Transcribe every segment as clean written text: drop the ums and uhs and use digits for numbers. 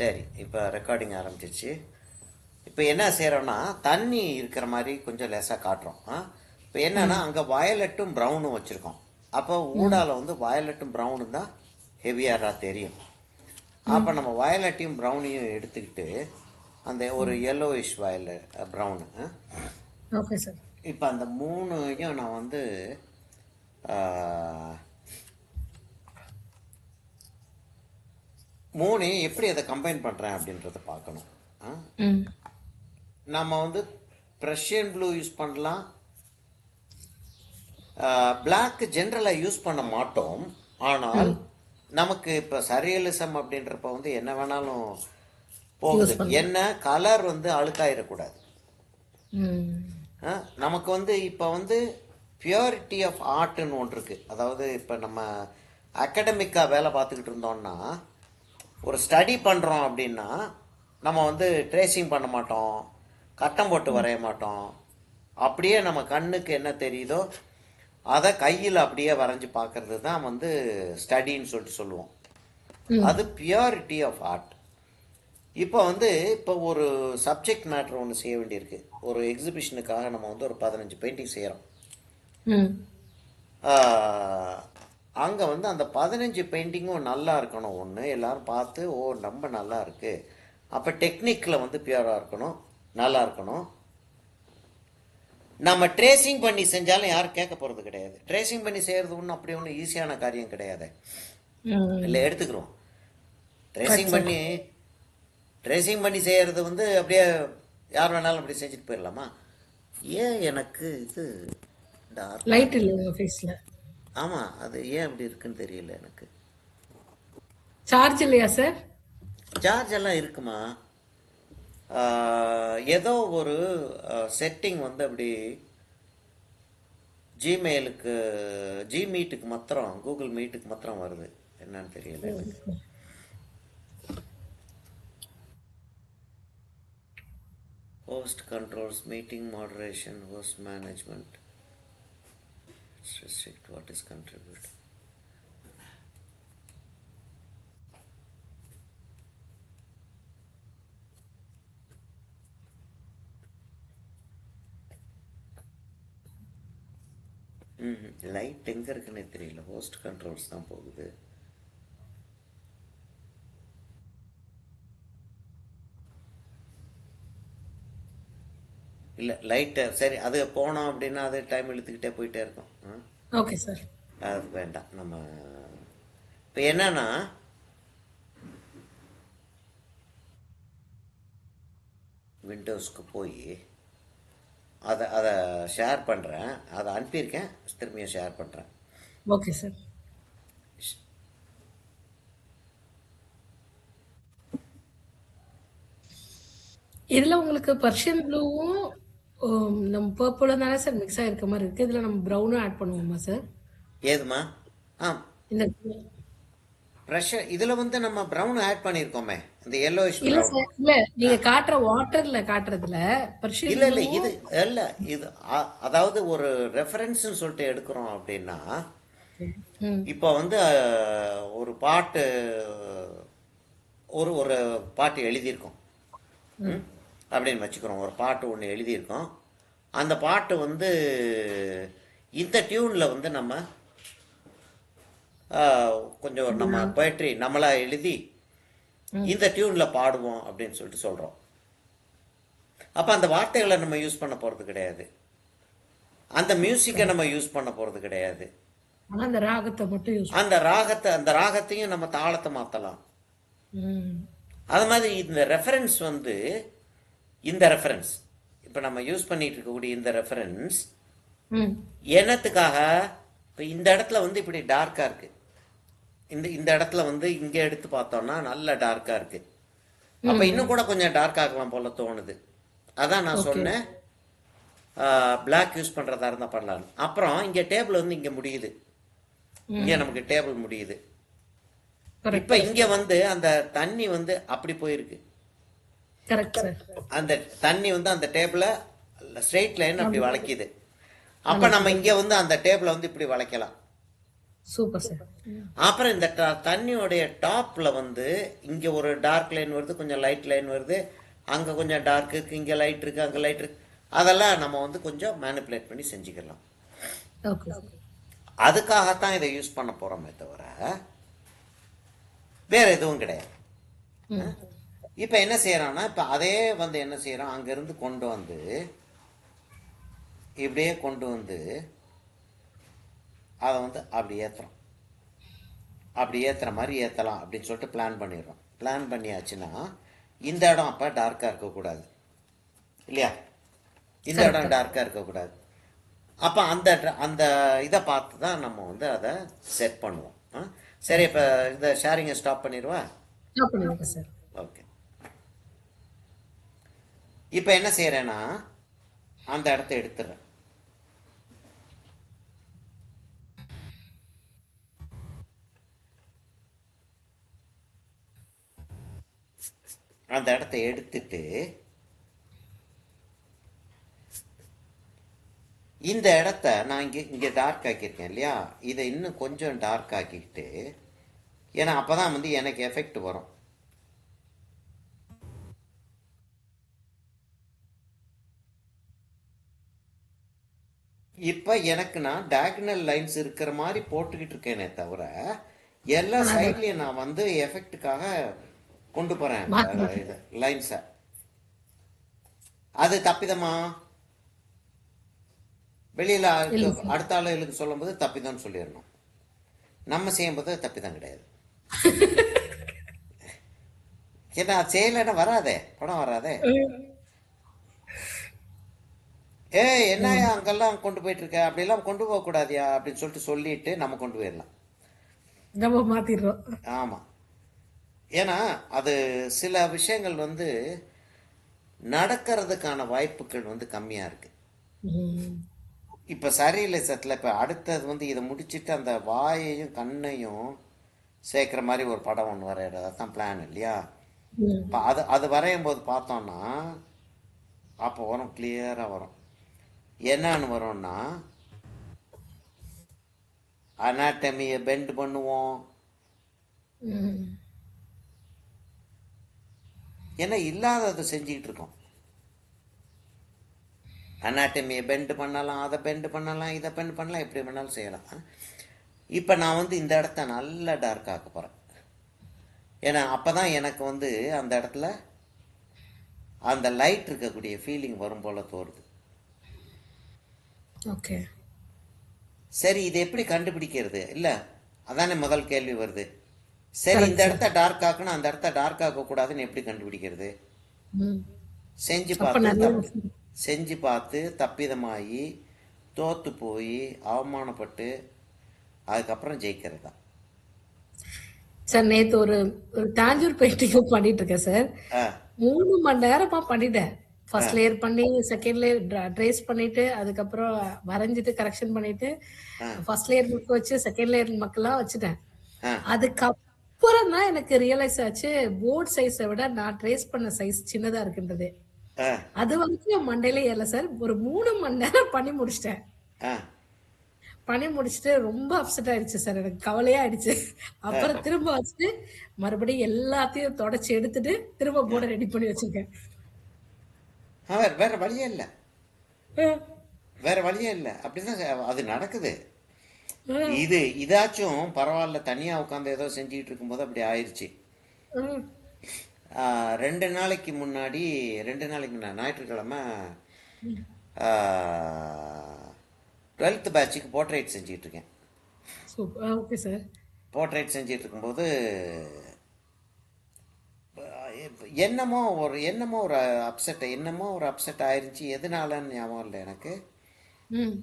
சரி, இப்போ ரெக்கார்டிங் ஆரம்பிச்சிச்சு. இப்போ என்ன செய்கிறோன்னா தண்ணி இருக்கிற மாதிரி கொஞ்சம் லேசாக காட்டுறோம். இப்போ என்னன்னா அங்கே வயலட்டும் ப்ரௌனும் வச்சுருக்கோம். அப்போ ஊடால வந்து வயலட்டும் ப்ரௌனும் தான் ஹெவியராக தெரியும். அப்போ நம்ம வயலட்டையும் ப்ரௌனையும் எடுத்துக்கிட்டு அந்த ஒரு yellowish violet brown. Okay sir. இப்போ அந்த மூணையும் நான் வந்து மூணையும் எப்படி அதை கம்பைன் பண்ணுறேன் அப்படின்றத பார்க்கணும். நம்ம வந்து ப்ரஷியன் ப்ளூ யூஸ் பண்ணலாம். பிளாக் ஜென்ரலாக யூஸ் பண்ண மாட்டோம். ஆனால் நமக்கு இப்போ சரியலிசம் அப்படின்றப்ப வந்து என்ன வேணாலும் போகுது. என்ன கலர் வந்து அழுக்காயிடக்கூடாது. நமக்கு வந்து இப்போ வந்து பியூரிட்டி ஆஃப் ஆர்ட்னு ஒன்று இருக்குது. அதாவது இப்போ நம்ம அகடமிக்காக வேலை பார்த்துக்கிட்டு இருந்தோம்னா ஒரு ஸ்டடி பண்ணுறோம் அப்படின்னா நம்ம வந்து ட்ரேசிங் பண்ண மாட்டோம், கட்டம் போட்டு வரைய மாட்டோம். அப்படியே நம்ம கண்ணுக்கு என்ன தெரியுதோ அதை கையில் அப்படியே வரைஞ்சி பார்க்கறது தான் வந்து ஸ்டடின்னு சொல்லிட்டு சொல்லுவோம். அது பியூரிட்டி ஆஃப் ஆர்ட். இப்போ வந்து இப்போ ஒரு சப்ஜெக்ட் மேட்ரு ஒன்று செய்ய வேண்டியிருக்கு. ஒரு எக்ஸிபிஷனுக்காக நம்ம வந்து ஒரு 15 பெயிண்டிங் செய்கிறோம். அங்கே வந்து அந்த 15 பெயிண்டிங்கும் நல்லா இருக்கணும். ஒன்று எல்லாரும் பார்த்து ரொம்ப நல்லா இருக்குது. அப்போ டெக்னிக்கில் வந்து பியூராக இருக்கணும், நல்லா இருக்கணும். நம்ம ட்ரேசிங் பண்ணி செஞ்சாலும் யாரும் கேட்க போகிறது கிடையாது. ட்ரேசிங் பண்ணி செய்கிறது ஒன்றும் அப்படி ஒன்றும் ஈஸியான காரியம் கிடையாது. இல்லை எடுத்துக்கிறோம். ட்ரேசிங் பண்ணி செய்கிறது வந்து அப்படியே யார் வேணாலும் அப்படி செஞ்சுட்டு போயிடலாமா? ஏன் எனக்கு இது லைட் இல்லை உங்கள் ஃபேஸில்? ஆமாம், அது ஏன் அப்படி இருக்குன்னு தெரியல எனக்கு. சார்ஜ் இல்லையா சார்? சார்ஜ் எல்லாம் இருக்குமா? ஏதோ ஒரு செட்டிங் வந்து அப்படி ஜிமெயிலுக்கு ஜிமீட்டுக்கு மாத்திரம், கூகுள் மீட்டுக்கு மாத்திரம் வருது. என்னன்னு தெரியல எனக்கு. Host controls, meeting moderation, host management, restrict what is contributed. Light எங்க இருக்குன்னு தெரியல. ஹோஸ்ட் கண்ட்ரோல்ஸ் தான் போகுது. இல்லை லைட்டு சரி, அது போனோம் அப்படின்னா அது டைம் இழுத்துக்கிட்டே போயிட்டே இருக்கும். ஓகே சார், அது வேண்டாம். நம்ம இப்போ என்னன்னா விண்டோஸ்க்கு போய் அதை ஷேர் பண்ணுறேன். அதை அனுப்பியிருக்கேன், திரும்பியும் ஷேர் பண்ணுறேன். Okay sir. இதில் உங்களுக்கு பர்ஷியன் ப்ளூவும் நம்ம பர்பிளும் தானே சார் மிக்ஸ் ஆகிருக்க மாதிரி இருக்குது. இதில் நம்ம ப்ரௌனும் ஆட் பண்ணுவோமா சார்? ஏதுமா? இந்த ப்ரெஷர் இதில் வந்து நம்ம ப்ரௌன் ஆட் பண்ணியிருக்கோமே, இந்த yellowish இல்ல ப்ரௌன். சார், இல்ல நீங்க காட்டுற வாட்டர்ல காட்டுறதுல பர்ஷியன் இல்லை இல்லை, இது இல்லை, இது அதாவது ஒரு ரெஃபரன்ஸ்னு சொல்லிட்டு எடுக்கிறோம் அப்படின்னா இப்போ வந்து ஒரு பாட்டு ஒரு பாட்டு எழுதியிருக்கோம் அப்படின்னு வச்சுக்கிறோம். ஒரு பாட்டு ஒன்று எழுதியிருக்கோம். அந்த பாட்டு வந்து இந்த டியூனில் வந்து நம்ம கொஞ்சம் நம்ம போய்ட்ரி நம்மளாக எழுதி இந்த டியூனில் பாடுவோம் அப்படின்னு சொல்லிட்டு சொல்கிறோம். அப்போ அந்த வார்த்தைகளை நம்ம யூஸ் பண்ண போகிறது கிடையாது, அந்த மியூசிக்கை நம்ம யூஸ் பண்ண போகிறது கிடையாது. அந்த ராகத்தை மட்டும் யூஸ் அந்த ராகத்தையும் நம்ம தாளத்தை மாற்றலாம். அது மாதிரி இந்த ரெஃபரன்ஸ் வந்து இந்த ரெஃபரன்ஸ் இப்போ நம்ம யூஸ் பண்ணிட்டு இருக்கக்கூடிய இந்த ரெஃபரன்ஸ் என்னத்துக்காக? இப்போ இந்த இடத்துல வந்து இப்படி டார்க்காக இருக்குது, இந்த இடத்துல வந்து இங்கே எடுத்து பார்த்தோம்னா நல்ல டார்க்காக இருக்குது. அப்போ இன்னும் கூட கொஞ்சம் டார்க் ஆகலாம் போல தோணுது. அதான் நான் சொன்னேன் பிளாக் யூஸ் பண்ணுறதா இருந்தால் பண்ணலாம். அப்புறம் இங்கே டேபிள் வந்து இங்கே முடியுது, இங்கே நமக்கு டேபிள் முடியுது. இப்போ இங்கே வந்து அந்த தண்ணி வந்து அப்படி போயிருக்கு. அந்த தண்ணி வந்து அந்த டேபிளை ஸ்ட்ரெயிட் லைன் அப்படி வளைக்குது. அப்போ நம்ம இங்கே வந்து அந்த டேபிளை வந்து இப்படி வளைக்கலாம். Super sir. அப்புறம் இந்த தண்ணியோடைய டாப்பில் வந்து இங்கே ஒரு டார்க் லைன் வருது, கொஞ்சம் லைட் லைன் வருது, அங்கே கொஞ்சம் டார்க் இருக்குது, இங்கே லைட் இருக்குது, அங்கே லைட் இருக்குது. அதெல்லாம் நம்ம வந்து கொஞ்சம் மேனிப்புலேட் பண்ணி செஞ்சுக்கலாம். ஓகே. அதுக்காகத்தான் இதை யூஸ் பண்ண போகிறோமே தவிர வேறு எதுவும் கிடையாது. ம். இப்போ என்ன செய்யறான்னா, இப்போ அதே வந்து என்ன செய்யறோம், அங்கேருந்து கொண்டு வந்து இப்படியே கொண்டு வந்து அதை வந்து அப்படி ஏற்றுறோம். அப்படி ஏற்றுற மாதிரி ஏற்றலாம் அப்படின்னு சொல்லிட்டு பிளான் பண்ணிடுறோம். பிளான் பண்ணியாச்சுன்னா இந்த இடம் அப்போ டார்க்காக இருக்கக்கூடாது இல்லையா? இந்த இடம் கரெக்ட். டார்க்காக இருக்கக்கூடாது. அப்போ அந்த அந்த இதை பார்த்து தான் நம்ம வந்து அதை செட் பண்ணுவோம். சரி, இப்போ இந்த ஷேரிங்கை ஸ்டாப் பண்ணிடுவா. ஸ்டாப் பண்ணிருங்க சார். ஓகே. இப்போ என்ன செய்கிறேன்னா அந்த இடத்த எடுத்துடுறேன். அந்த இடத்த எடுத்துட்டு இந்த இடத்த நான் இங்கே டார்க் ஆக்கியிருக்கேன் இல்லையா, இதை இன்னும் கொஞ்சம் டார்க் ஆக்கிக்கிட்டு, ஏன்னா அப்போ தான் வந்து எனக்கு எஃபெக்ட் வரும். இப்போ எனக்கு நான் டயகனல் லைன்ஸ் இருக்கிற மாதிரி போட்டுக்கிட்டு இருக்கேனே தவிர எல்லா சைட்லையும் நான் வந்து எஃபெக்ட்டுக்காக கொண்டு போகிறேன் மாத்தி இது லைன்ஸை. அது தப்பிதமா வெளியில் இல்ல சார். அடுத்த ஆளுகளுக்கு சொல்லும்போது தப்பிதான்னு சொல்லிடணும். நம்ம செய்யும்போது தப்பிதான் கிடையாது. ஏன்னா அது செய்யலைன்னா வராதே, படம் வராதே. என்னையா அங்கெல்லாம் கொண்டு போயிட்டு இருக்க, அப்படிலாம் கொண்டு போகக்கூடாதியா அப்படின்னு சொல்லிட்டு நம்ம கொண்டு போயிடலாம். நம்ம மாத்திடுறோம். ஆமாம். ஏன்னா அது சில விஷயங்கள் வந்து நடக்கிறதுக்கான வாய்ப்புகள் வந்து கம்மியாக இருக்குது. ம். இப்போ சரியில்லை சத்தில். இப்போ அடுத்தது வந்து இதை முடிச்சுட்டு அந்த வாயையும் கண்ணையும் சேர்க்குற மாதிரி ஒரு படம் ஒன்று வரைகிறது தான் பிளான் இல்லையா? ம். இப்போ அது அது வரையும் போது பார்த்தோன்னா அப்போ வரும், கிளியராக வரும். என்னன்னு வரும்னா அனாட்டமியை பெண்ட் பண்ணுவோம். ம். ஏன்னா இல்லாததை செஞ்சுக்கிட்டு இருக்கோம். அனாட்டமியை பெண்ட் பண்ணலாம், அதை பெண்ட் பண்ணலாம், இதை பெண்ட் பண்ணலாம், எப்படி வேணாலும் செய்யலாம். இப்போ நான் வந்து இந்த இடத்த நல்லா டார்க் ஆக்க போகிறேன். ஏன்னா அப்போ தான் எனக்கு வந்து அந்த இடத்துல அந்த லைட் இருக்கக்கூடிய ஃபீலிங் வரும் போல தோறுது. ஓகே. சரி, இது எப்படி கண்டுபிடிக்கிறது? இல்லை, அதானே முதல் கேள்வி வருது. சரி, இந்த கரெக்ட் சார். இடத்த டார்க் ஆக்கணும், அந்த இடத்த டார்க் ஆக்கக்கூடாதுன்னு எப்படி கண்டுபிடிக்கிறது? ம். செஞ்சு அப்ப பார்த்து நிறைய செஞ்சு பார்த்து தப்பிதமாகி தோற்று போய் அவமானப்பட்டு அதுக்கப்புறம் ஜெயிக்கிறது தான். சார் நேத்து ஒரு ஒரு தாஞ்சூர் பெயிண்டிங் பண்ணிட்டு இருக்கேன் சார். ஆ 3 மணி நேரமா பண்ணிட்டேன். ஆ ஃபர்ஸ்ட் லேயர் பண்ணி, செகண்ட் லேயர் ட்ரேஸ் பண்ணிட்டு, அதுக்கப்புறம் வரைஞ்சிட்டு கரெக்ஷன் பண்ணிட்டு, ஆ ஃபர்ஸ்ட் லேயர் மக்க வச்சு, செகண்ட் லேயர் மக்கெல்லாம் வச்சுட்டேன். ஆ அதுக்கப்புறம் தான் எனக்கு ரியலைஸ் ஆச்சு, போர்ட் சைஸை விட நான் ட்ரேஸ் பண்ண சைஸ் சின்னதா இருக்குன்றது. ஆ அது வரைக்கும் என் மண்டையில ஏறல சார். ஒரு 3 மணி நேரம் பண்ணி முடிச்சிட்டேன். ஆ பண்ணி முடிச்சுட்டு ரொம்ப அப்செட் ஆயிடுச்சு சார். எனக்கு கவலையா ஆயிடுச்சு. அப்புறம் திரும்ப வச்சுட்டு, மறுபடியும் எல்லாத்தையும் தொடச்சு எடுத்துட்டு, திரும்ப போர்ட ரெடி பண்ணி வச்சிருக்கேன். வேற வழியே இல்லை. ம். வேற வழியே இல்லை. அப்படிதான் அது நடக்குது. ம். இதாச்சும் பரவாயில்ல, தனியாக உட்காந்து ஏதோ செஞ்சுக்கிட்டு இருக்கும்போது அப்படி ஆயிடுச்சு. ம். 2 நாளைக்கு முன்னாடி ஞாயிற்றுக்கிழமை 12th பேட்சுக்கு போர்ட்ரேட் செஞ்சுட்டு இருக்கேன். சூப்பர். Okay sir. போர்ட்ரேட் செஞ்சுட்டு இருக்கும்போது என்னமோ ஒரு அப்செட் ஆயிருச்சு. எதனாலன்னு ஞாபகம் இல்லை எனக்கு. ம்.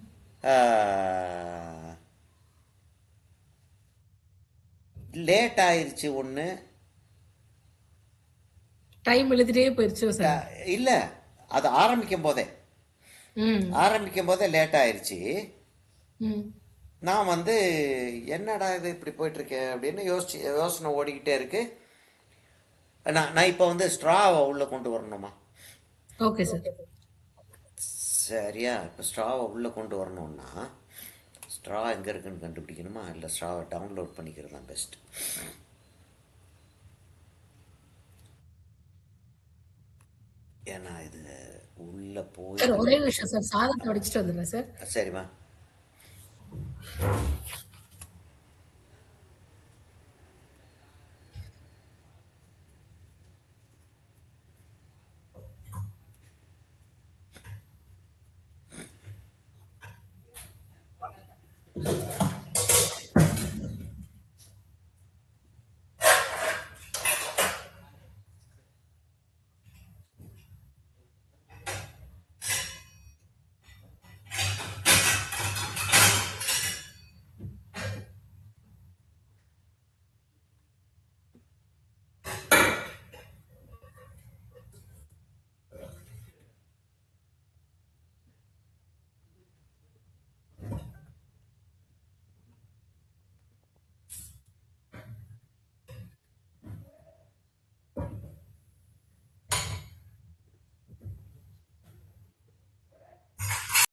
லேட் ஆயிருச்சு ஒன்று. டைம் எழுதிட்டே போயிருச்சோ சார். இல்லை, அது ஆரம்பிக்கும் போதே லேட் ஆயிருச்சு. ம். நான் வந்து என்னடா இது இப்படி போயிட்டுருக்கேன் அப்படின்னு யோசனை ஓடிக்கிட்டே இருக்கு. நான் இப்போ வந்து ஸ்ட்ராவை உள்ளே கொண்டு வரணுமா? Okay sir. சரியா? இப்போ ஸ்ட்ராவை உள்ளே கொண்டு வரணும்னா ஸ்ட்ரா எங்கே இருக்குன்னு கண்டுபிடிக்கணுமா, இல்லை ஸ்ட்ராவை டவுன்லோட் பண்ணிக்கிறது தான் பெஸ்ட். ஏன்னா இது உள்ளே போய் சார் ஒரே விஷயம் சார், சாதத்தை வடிச்சிட்டு வந்துடுறேன் சார். சரிம்மா.